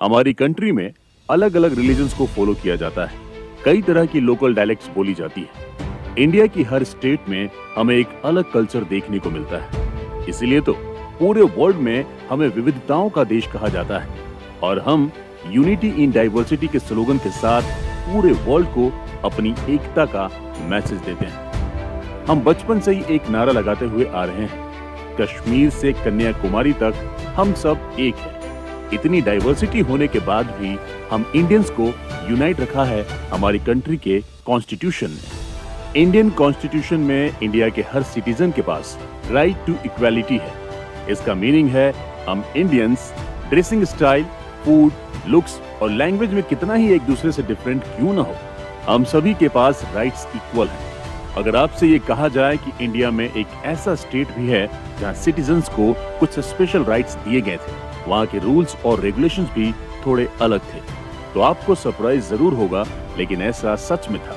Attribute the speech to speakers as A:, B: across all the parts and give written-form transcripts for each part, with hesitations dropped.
A: हमारी कंट्री में अलग अलग रिलीजन्स को फॉलो किया जाता है। कई तरह की लोकल डायलेक्ट्स बोली जाती है। इंडिया की हर स्टेट में हमें एक अलग कल्चर देखने को मिलता है। इसीलिए तो पूरे वर्ल्ड में हमें विविधताओं का देश कहा जाता है और हम यूनिटी इन डाइवर्सिटी के स्लोगन के साथ पूरे वर्ल्ड को अपनी एकता का मैसेज देते हैं। हम बचपन से ही एक नारा लगाते हुए आ रहे हैं, कश्मीर से कन्याकुमारी तक हम सब एक हैं। इतनी डाइवर्सिटी होने के बाद भी हम इंडियंस को यूनाइट रखा है हमारी कंट्री के कॉन्स्टिट्यूशन ने। इंडियन कॉन्स्टिट्यूशन में इंडिया के हर सिटीजन के पास राइट टू इक्वालिटी है। इसका मीनिंग है हम Indians dressing style, food, looks और लैंग्वेज में कितना ही एक दूसरे से डिफरेंट क्यों ना हो, हम सभी के पास राइट्स इक्वल हैं। अगर आपसे ये कहा जाए कि इंडिया में एक ऐसा स्टेट भी है जहां सिटीजन्स को कुछ स्पेशल राइट्स दिए गए थे, वहां के रूल्स और रेगुलेशंस भी थोड़े अलग थे, तो आपको सरप्राइज जरूर होगा, लेकिन ऐसा सच में था।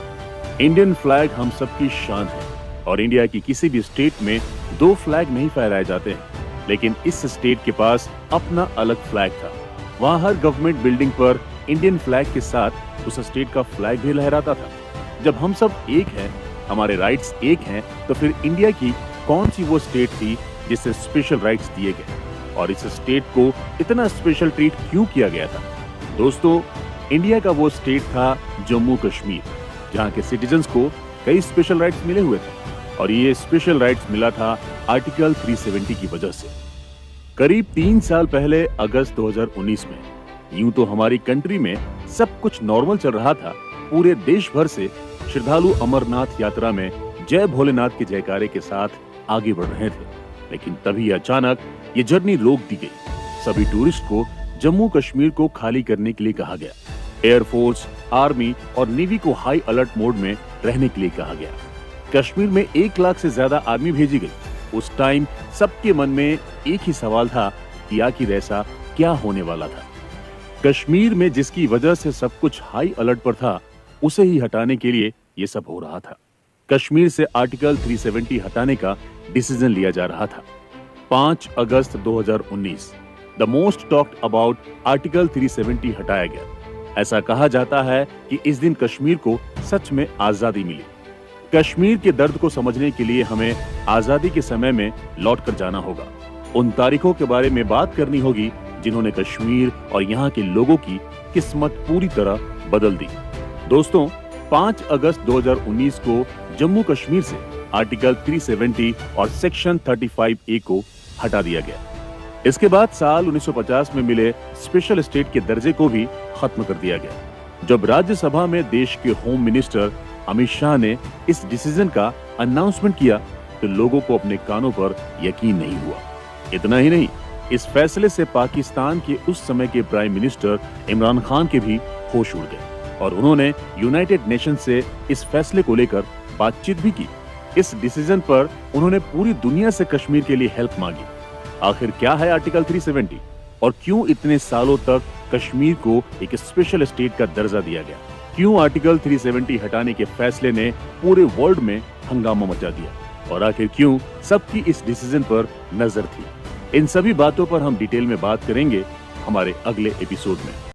A: इंडियन फ्लैग हम सबकी शान है और इंडिया की किसी भी स्टेट में दो फ्लैग नहीं फहराए जाते हैं, लेकिन इस स्टेट के पास अपना अलग फ्लैग था। वहाँ हर गवर्नमेंट बिल्डिंग पर इंडियन फ्लैग के साथ उस स्टेट का फ्लैग भी लहराता था। जब हम सब एक हैं, हमारे राइट्स एक हैं, तो फिर इंडिया की कौन सी वो स्टेट थी जिसे स्पेशल राइट्स दिए गए और इस स्टेट को इतना स्पेशल ट्रीट क्यों किया गया था? दोस्तों, इंडिया का वो स्टेट था जम्मू कश्मीर, जहाँ के सिटीजन्स को कई स्पेशल राइट्स मिले हुए थे और ये स्पेशल राइट्स मिला था आर्टिकल 370 की वजह से। करीब 3 साल पहले अगस्त 2019 में यूं तो हमारी कंट्री में सब कुछ नॉर्मल चल रहा था। पूरे देश भर से श्रद्धालु अमरनाथ यात्रा में जय भोलेनाथ के जयकारे के साथ आगे बढ़ रहे थे, लेकिन तभी अचानक ये जर्नी रोक दी गई। सभी टूरिस्ट को जम्मू कश्मीर को खाली करने के लिए कहा गया। एयरफोर्स, आर्मी और नेवी को हाई अलर्ट मोड में रहने के लिए कहा गया। कश्मीर में 1 लाख से ज्यादा आर्मी भेजी गई। उस टाइम सबके मन में एक ही सवाल था कि आखिर ऐसा क्या होने वाला था। कश्मीर में जिसकी वजह से सब कुछ हाई अलर्ट पर था, उसे ही हटाने के लिए ये सब हो रहा था। कश्मीर से आर्टिकल 370 हटाने का डिसीजन लिया जा रहा था। 5 अगस्त 2019 the most talked about article 370 हटाया गया। ऐसा कहा जाता है कि इस दिन कश्मीर को सच में आजादी मिली। कश्मीर के दर्द को समझने के लिए हमें आजादी के समय में लौट कर जाना होगा। उन तारीखों के बारे में बात करनी होगी जिन्होंने कश्मीर और यहाँ के लोगों की किस्मत पूरी तरह बदल दी। दोस्तों, 5 अगस्त 2019 को जम्मू कश्मीर से आर्टिकल 370 और सेक्शन 35A को हटा दिया गया। इसके बाद साल 1950 में मिले स्पेशल स्टेट के दर्जे को भी खत्म कर दिया गया। जब राज्यसभा में देश के होम मिनिस्टर अमित शाह ने इस डिसीजन का अनाउंसमेंट किया, तो लोगों को अपने कानों पर यकीन नहीं हुआ। इतना ही नहीं, इस फैसले से पाकिस्तान के उस समय के प्राइम मिनिस्टर इमरान खान के भी होश उड़ गए और उन्होंने यूनाइटेड नेशन से इस फैसले को लेकर बातचीत भी की। इस डिसीजन पर उन्होंने पूरी दुनिया से कश्मीर के लिए हेल्प मांगी। आखिर क्या है आर्टिकल 370 और क्यों इतने सालों तक कश्मीर को एक स्पेशल स्टेट का दर्जा दिया गया? क्यों आर्टिकल 370 हटाने के फैसले ने पूरे वर्ल्ड में हंगामा मचा दिया और आखिर क्यों सबकी इस डिसीजन पर नजर थी? इन सभी बातों पर हम डिटेल में बात करेंगे हमारे अगले एपिसोड में।